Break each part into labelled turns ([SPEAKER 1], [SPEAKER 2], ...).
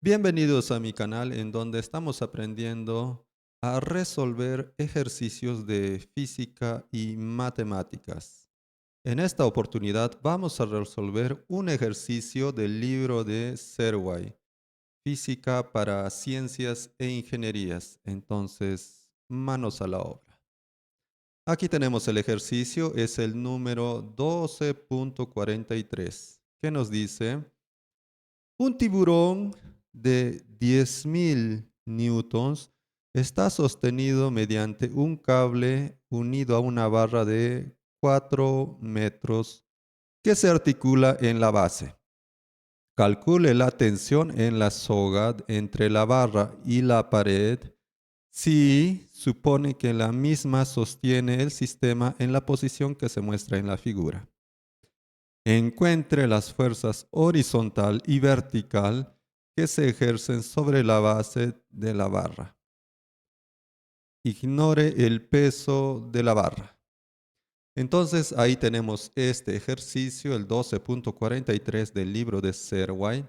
[SPEAKER 1] Bienvenidos a mi canal en donde estamos aprendiendo a resolver ejercicios de física y matemáticas. En esta oportunidad vamos a resolver un ejercicio del libro de Serway, Física para Ciencias e Ingenierías. Entonces, manos a la obra. Aquí tenemos el ejercicio, es el número 12.43, que nos dice: un tiburón de 10.000 newtons está sostenido mediante un cable unido a una barra de 4 metros que se articula en la base. Calcule la tensión en la soga entre la barra y la pared si supone que la misma sostiene el sistema en la posición que se muestra en la figura. Encuentre las fuerzas horizontal y vertical que se ejercen sobre la base de la barra. Ignore el peso de la barra. Entonces ahí tenemos este ejercicio, el 12.43 del libro de Serway.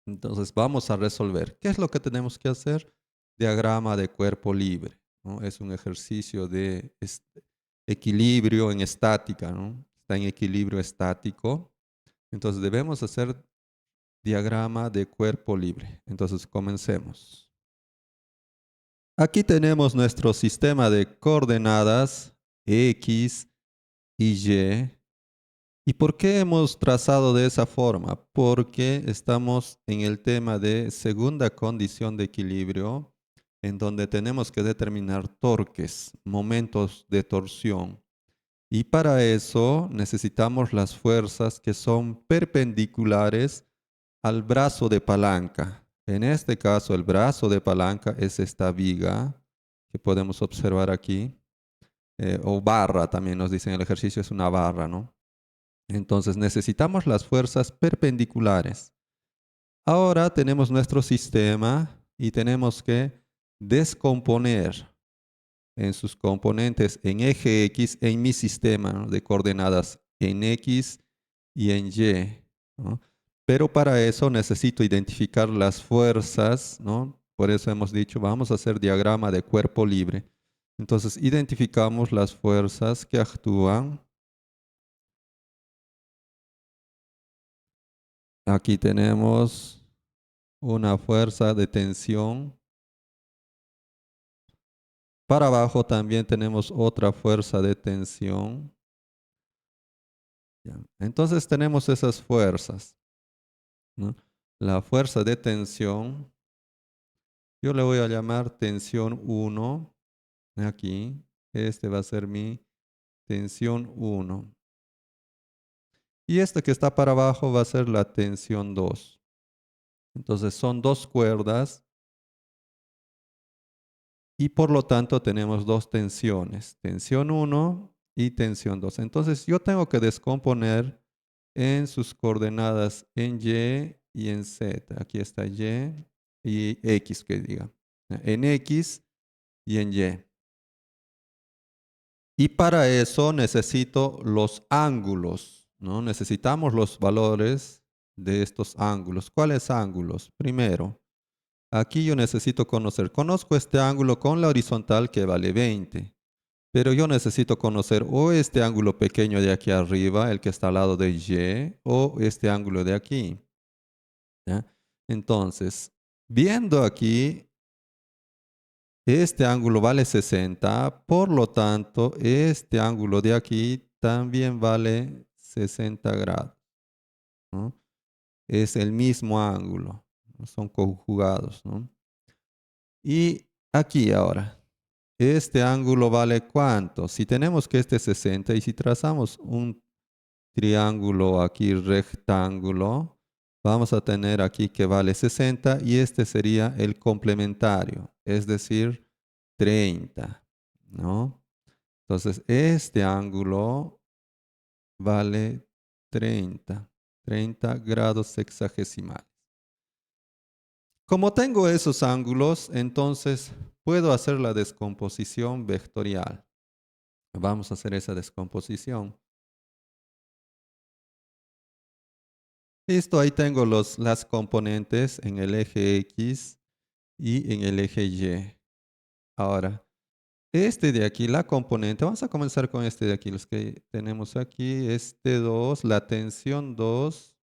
[SPEAKER 1] Entonces vamos a resolver. ¿Qué es lo que tenemos que hacer? Diagrama de cuerpo libre, ¿no? Es un ejercicio de equilibrio en estática, ¿no? Está en equilibrio estático. Entonces debemos hacer diagrama de cuerpo libre. Entonces comencemos. Aquí tenemos nuestro sistema de coordenadas X y Y. ¿Y por qué hemos trazado de esa forma? Porque estamos en el tema de segunda condición de equilibrio, en donde tenemos que determinar torques, momentos de torsión. Y para eso necesitamos las fuerzas que son perpendiculares al brazo de palanca. En este caso, el brazo de palanca es esta viga que podemos observar aquí, o barra también nos dicen, el ejercicio es una barra, ¿no? Entonces necesitamos las fuerzas perpendiculares. Ahora tenemos nuestro sistema y tenemos que descomponer en sus componentes en eje X en mi sistema, ¿no?, de coordenadas en X y en Y, ¿no? Pero para eso necesito identificar las fuerzas, ¿no? Por eso hemos dicho, vamos a hacer diagrama de cuerpo libre. Entonces identificamos las fuerzas que actúan. Aquí tenemos una fuerza de tensión. Para abajo también tenemos otra fuerza de tensión. Entonces tenemos esas fuerzas, ¿no? La fuerza de tensión, yo le voy a llamar tensión 1. Aquí, este va a ser mi tensión 1. Y este que está para abajo va a ser la tensión 2. Entonces son dos cuerdas y por lo tanto tenemos dos tensiones, tensión 1 y tensión 2. Entonces yo tengo que descomponer en sus coordenadas en Y y en Z. Aquí está y X, que diga. En X y en Y. Y para eso necesito los ángulos, ¿no? Necesitamos los valores de estos ángulos. ¿Cuáles ángulos? Primero, aquí yo necesito conozco este ángulo con la horizontal que vale 20, pero yo necesito conocer o este ángulo pequeño de aquí arriba, el que está al lado de Y, o este ángulo de aquí, ¿ya? Entonces, viendo aquí, este ángulo vale 60, por lo tanto, este ángulo de aquí también vale 60 grados, ¿no? Es el mismo ángulo, ¿no? Son conjugados, ¿no? Y aquí ahora, este ángulo vale ¿cuánto? Si tenemos que este es 60 y si trazamos un triángulo aquí rectángulo, vamos a tener aquí que vale 60 y este sería el complementario, es decir, 30, ¿no? Entonces, este ángulo vale 30 grados sexagesimales. Como tengo esos ángulos, entonces puedo hacer la descomposición vectorial. Vamos a hacer esa descomposición. Listo, ahí tengo las componentes en el eje X y en el eje Y. Ahora, este de aquí, la componente, vamos a comenzar con este de aquí, los que tenemos aquí, este 2, la tensión 2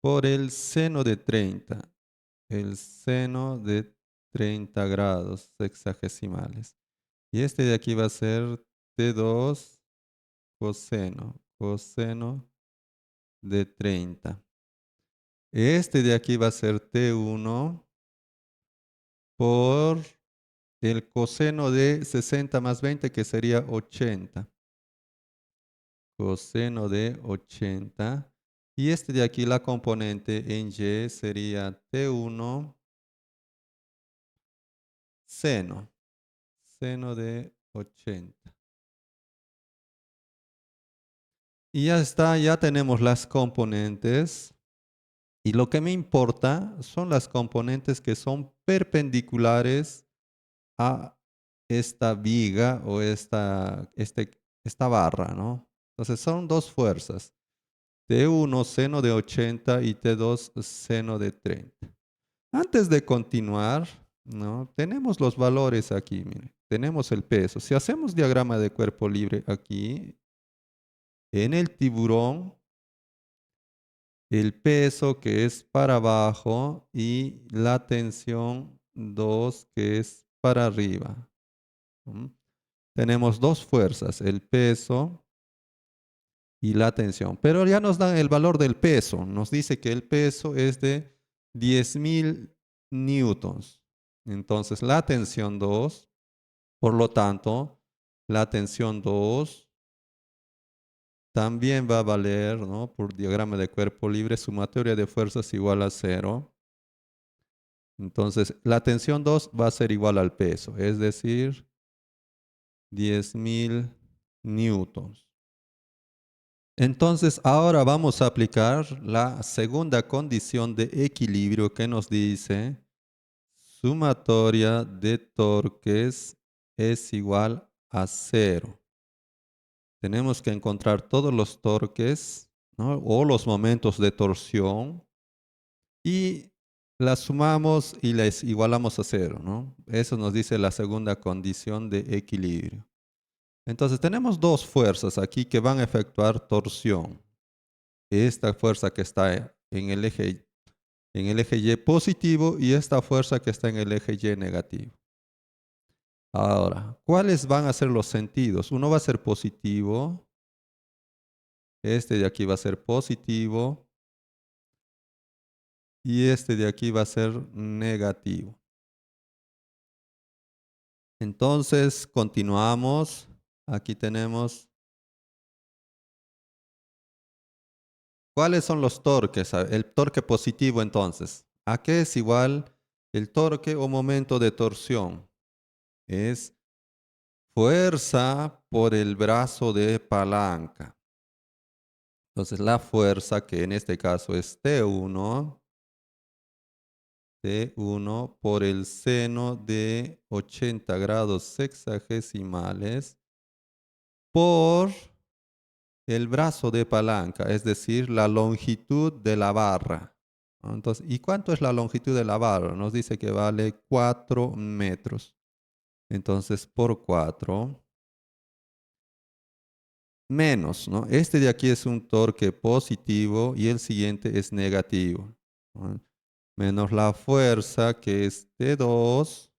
[SPEAKER 1] por el seno de 30, el seno de 30 grados sexagesimales. Y este de aquí va a ser T2 coseno de 30. Este de aquí va a ser T1 por el coseno de 60 más 20, que sería 80. Coseno de 80. Y este de aquí, la componente en Y, sería T1 seno de 80. Y ya está, ya tenemos las componentes. Y lo que me importa son las componentes que son perpendiculares a esta viga o esta barra, ¿no? Entonces son dos fuerzas, T1 seno de 80 y T2 seno de 30. Antes de continuar, ¿no? Tenemos los valores aquí, miren. Tenemos el peso. Si hacemos diagrama de cuerpo libre aquí, en el tiburón, el peso que es para abajo y la tensión 2 que es para arriba. ¿Mm? Tenemos dos fuerzas, el peso y la tensión. Pero ya nos dan el valor del peso. Nos dice que el peso es de 10.000 newtons. Entonces la tensión 2, por lo tanto, la tensión 2 también va a valer, ¿no? Por diagrama de cuerpo libre, sumatoria de fuerzas igual a 0. Entonces, la tensión 2 va a ser igual al peso, es decir, 10.000 newtons. Entonces, ahora vamos a aplicar la segunda condición de equilibrio que nos dice sumatoria de torques es igual a 0. Tenemos que encontrar todos los torques, ¿no? O los momentos de torsión y las sumamos y les igualamos a 0, ¿no? Eso nos dice la segunda condición de equilibrio. Entonces tenemos dos fuerzas aquí que van a efectuar torsión. Esta fuerza que está en el eje Y positivo y esta fuerza que está en el eje Y negativo. Ahora, ¿cuáles van a ser los sentidos? Uno va a ser positivo, este de aquí va a ser positivo y este de aquí va a ser negativo. Entonces, continuamos. Aquí tenemos, ¿cuáles son los torques? El torque positivo entonces. ¿A qué es igual el torque o momento de torsión? Es fuerza por el brazo de palanca. Entonces la fuerza, que en este caso es T1 por el seno de 80 grados sexagesimales por el brazo de palanca, es decir, la longitud de la barra. Entonces, ¿y cuánto es la longitud de la barra? Nos dice que vale 4 metros. Entonces, por 4 menos, ¿no? Este de aquí es un torque positivo y el siguiente es negativo, ¿no? Menos la fuerza, que es T2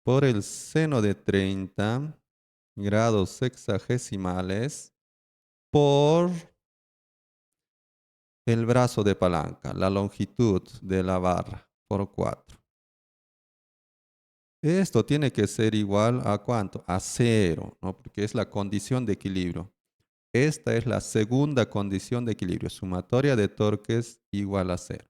[SPEAKER 1] por el seno de 30 grados sexagesimales por el brazo de palanca, la longitud de la barra, por 4. Esto tiene que ser igual a ¿cuánto? A 0, ¿no? Porque es la condición de equilibrio. Esta es la segunda condición de equilibrio, sumatoria de torques igual a 0.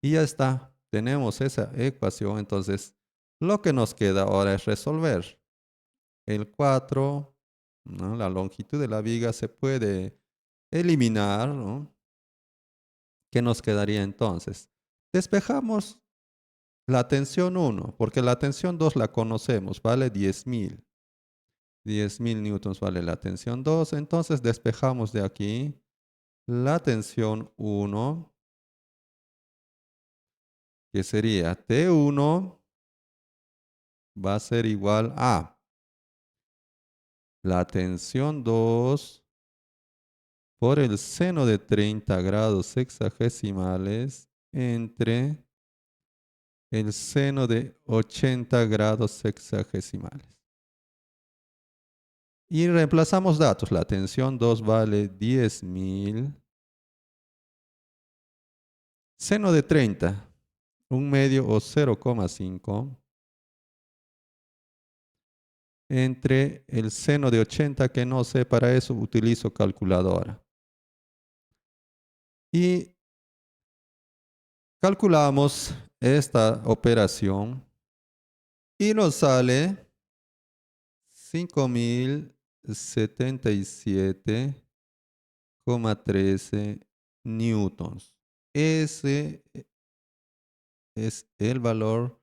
[SPEAKER 1] Y ya está, tenemos esa ecuación. Entonces, lo que nos queda ahora es resolver. El 4, ¿no? La longitud de la viga se puede eliminar, ¿no? ¿Qué nos quedaría entonces? Despejamos la tensión 1, porque la tensión 2 la conocemos, vale 10.000. 10.000 newtons vale la tensión 2, entonces despejamos de aquí la tensión 1, que sería T1 va a ser igual a la tensión 2 por el seno de 30 grados sexagesimales entre el seno de 80 grados sexagesimales. Y reemplazamos datos. La tensión 2 vale 10.000. Seno de 30, 1/2 o 0,5 entre el seno de 80, que no sé, para eso utilizo calculadora. Y calculamos esta operación y nos sale 5.077,13 newtons. Ese es el valor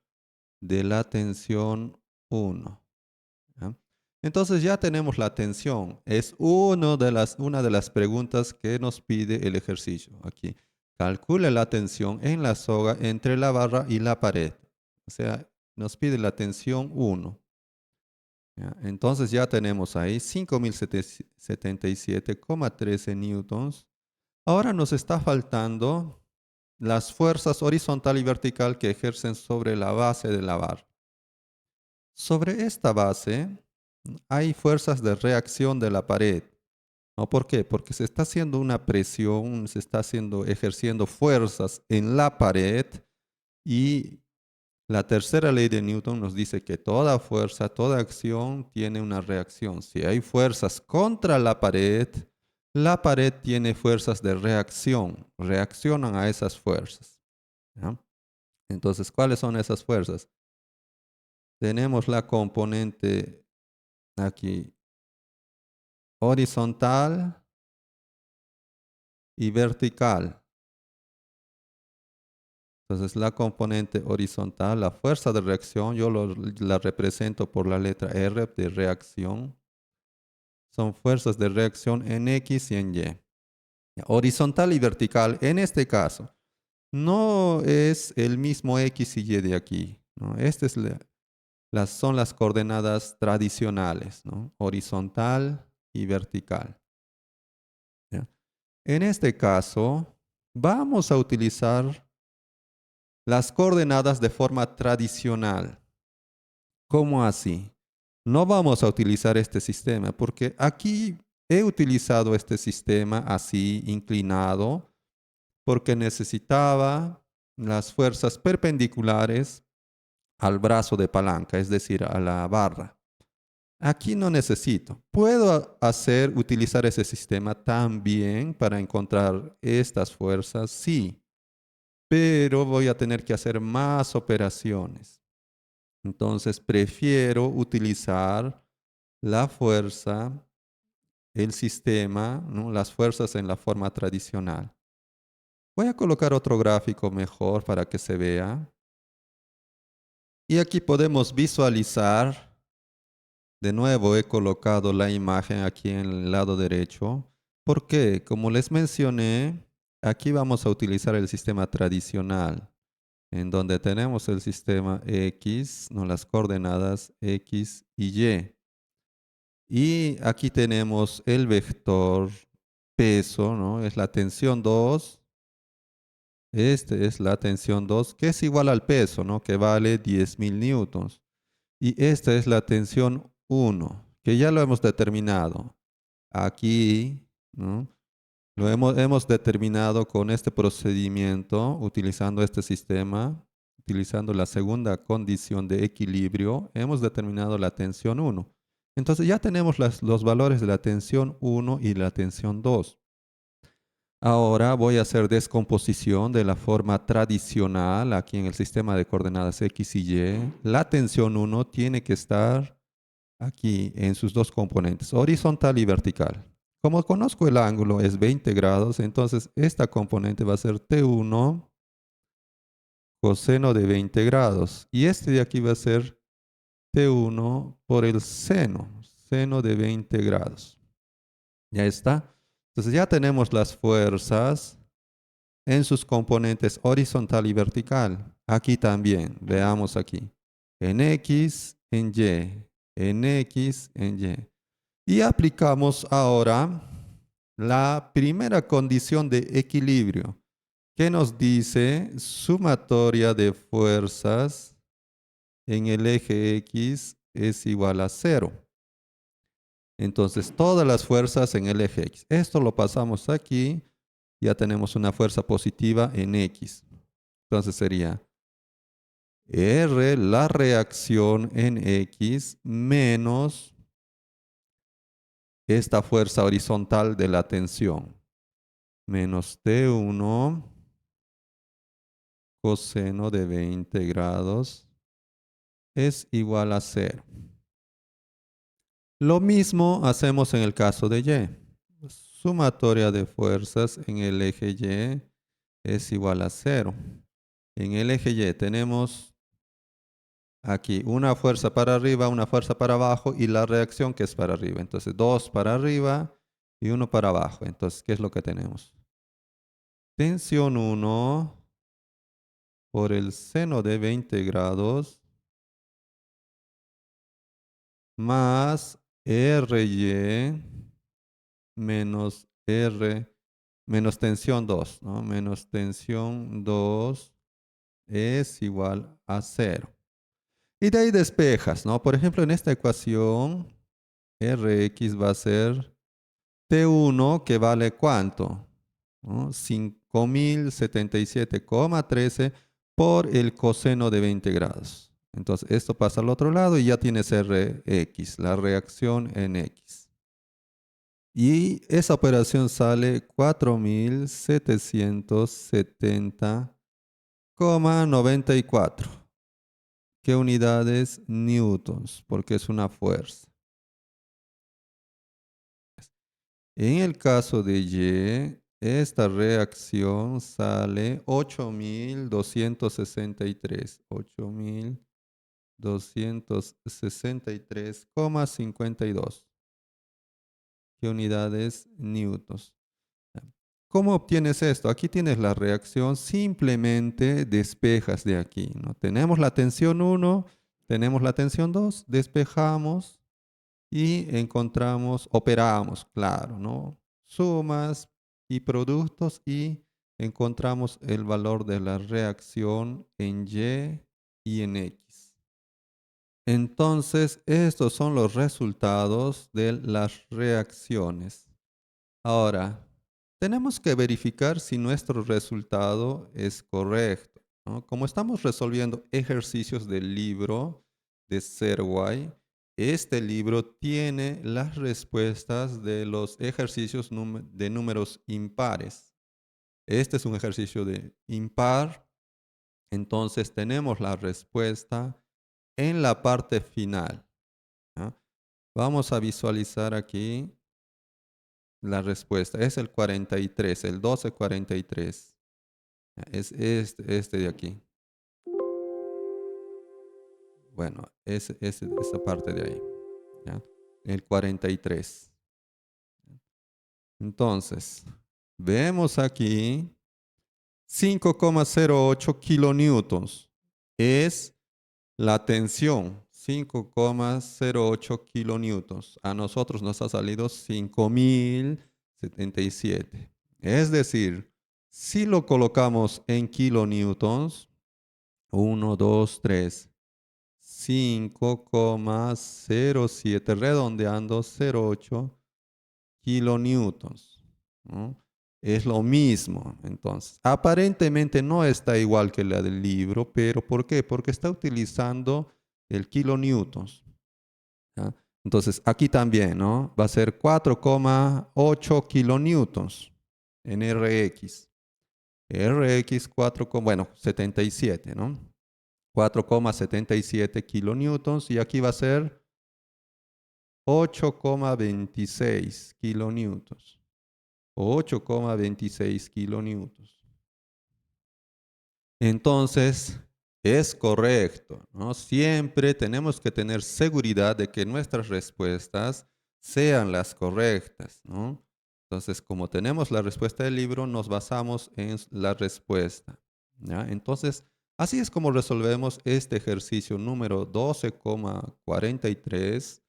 [SPEAKER 1] de la tensión 1. ¿Ya? Entonces ya tenemos la tensión. Es una de las preguntas que nos pide el ejercicio. Aquí, calcule la tensión en la soga entre la barra y la pared. O sea, nos pide la tensión 1. ¿Ya? Entonces ya tenemos ahí 5.077,13 newtons. Ahora nos está faltando las fuerzas horizontal y vertical que ejercen sobre la base de la barra. Sobre esta base hay fuerzas de reacción de la pared. ¿No? ¿Por qué? Porque se está haciendo una presión, se está ejerciendo fuerzas en la pared y la tercera ley de Newton nos dice que toda fuerza, toda acción tiene una reacción. Si hay fuerzas contra la pared tiene fuerzas de reacción, reaccionan a esas fuerzas. ¿Ya? Entonces, ¿cuáles son esas fuerzas? Tenemos la componente aquí horizontal y vertical. Entonces la componente horizontal, la fuerza de reacción, yo la represento por la letra R de reacción. Son fuerzas de reacción en X y en Y. Horizontal y vertical, en este caso, no es el mismo X y Y de aquí, ¿no? Son las coordenadas tradicionales, ¿no? Horizontal y vertical. ¿Ya? En este caso, vamos a utilizar las coordenadas de forma tradicional. ¿Cómo así? No vamos a utilizar este sistema porque aquí he utilizado este sistema así, inclinado, porque necesitaba las fuerzas perpendiculares al brazo de palanca, es decir, a la barra. Aquí no necesito. ¿Puedo utilizar ese sistema también para encontrar estas fuerzas? Sí, pero voy a tener que hacer más operaciones. Entonces prefiero utilizar la fuerza, el sistema, ¿no? Las fuerzas en la forma tradicional. Voy a colocar otro gráfico mejor para que se vea. Y aquí podemos visualizar. De nuevo he colocado la imagen aquí en el lado derecho. Porque, como les mencioné, aquí vamos a utilizar el sistema tradicional, en donde tenemos el sistema X, ¿no? Las coordenadas X y Y. Y aquí tenemos el vector peso, ¿no? Es la tensión 2. Este es la tensión 2, que es igual al peso, ¿no? Que vale 10.000 newtons. Y esta es la tensión 1, que ya lo hemos determinado. Aquí, ¿no? Hemos determinado con este procedimiento, utilizando este sistema, utilizando la segunda condición de equilibrio, hemos determinado la tensión 1. Entonces ya tenemos los valores de la tensión 1 y la tensión 2. Ahora voy a hacer descomposición de la forma tradicional aquí en el sistema de coordenadas X y Y. La tensión 1 tiene que estar aquí en sus dos componentes, horizontal y vertical. Como conozco el ángulo es 20 grados, entonces esta componente va a ser T1 coseno de 20 grados. Y este de aquí va a ser T1 por el seno de 20 grados. Ya está. Entonces ya tenemos las fuerzas en sus componentes horizontal y vertical. Aquí también, veamos aquí. En X, en Y, en X, en Y. Y aplicamos ahora la primera condición de equilibrio, que nos dice sumatoria de fuerzas en el eje X es igual a 0. Entonces, todas las fuerzas en el eje X. Esto lo pasamos aquí, ya tenemos una fuerza positiva en X. Entonces sería R, la reacción en X, menos esta fuerza horizontal de la tensión, menos T1 coseno de 20 grados es igual a 0. Lo mismo hacemos en el caso de Y. Sumatoria de fuerzas en el eje Y es igual a 0. En el eje Y tenemos aquí una fuerza para arriba, una fuerza para abajo y la reacción que es para arriba. Entonces 2 para arriba y 1 para abajo. Entonces, ¿qué es lo que tenemos? Tensión 1 por el seno de 20 grados más RY menos R menos tensión 2, ¿no? Menos tensión 2 es igual a 0. Y de ahí despejas, ¿no? Por ejemplo, en esta ecuación, Rx va a ser T1 que vale ¿cuánto? ¿No? 5077,13 por el coseno de 20 grados. Entonces esto pasa al otro lado y ya tienes Rx, la reacción en X. Y esa operación sale 4770,94. ¿Qué unidades? Newtons, porque es una fuerza. En el caso de Y, esta reacción sale 8263. 8263,52. ¿Qué unidades? Newtons. ¿Cómo obtienes esto? Aquí tienes la reacción, simplemente despejas de aquí, ¿no? Tenemos la tensión 1, tenemos la tensión 2, despejamos y encontramos, operamos, claro, ¿no? Sumas y productos y encontramos el valor de la reacción en Y y en X. Entonces, estos son los resultados de las reacciones. Ahora, tenemos que verificar si nuestro resultado es correcto, ¿no? Como estamos resolviendo ejercicios del libro de Serway, este libro tiene las respuestas de los ejercicios de números impares. Este es un ejercicio de impar, entonces tenemos la respuesta en la parte final, ¿no? Vamos a visualizar aquí la respuesta. Es el 43, el 1243. Es este de aquí. Bueno, esa parte de ahí. ¿Ya? El 43. Entonces, vemos aquí 5,08 kilonewtons. Es la tensión. 5,08 kilonewtons. A nosotros nos ha salido 5077. Es decir, si lo colocamos en kilonewtons, 1, 2, 3, 5,07, redondeando 0,8 kilonewtons, ¿no? Es lo mismo, entonces. Aparentemente no está igual que la del libro, pero ¿por qué? Porque está utilizando el kilonewtons, ¿ya? Entonces, aquí también, ¿no? Va a ser 4,8 kilonewtons en Rx. Rx 4, bueno, 77, ¿no? 4,77 kilonewtons y aquí va a ser 8,26 kilonewtons. 8,26 kilonewtons. Entonces, es correcto, ¿no? Siempre tenemos que tener seguridad de que nuestras respuestas sean las correctas, ¿no? Entonces, como tenemos la respuesta del libro, nos basamos en la respuesta. ¿Ya? Entonces, así es como resolvemos este ejercicio número 12,43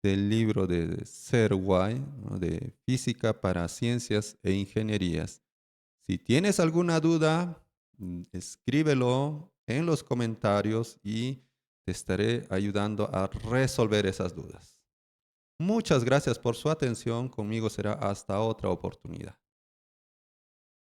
[SPEAKER 1] del libro de Serway, ¿no? De Física para Ciencias e Ingenierías. Si tienes alguna duda, escríbelo en los comentarios y te estaré ayudando a resolver esas dudas. Muchas gracias por su atención. Conmigo será hasta otra oportunidad.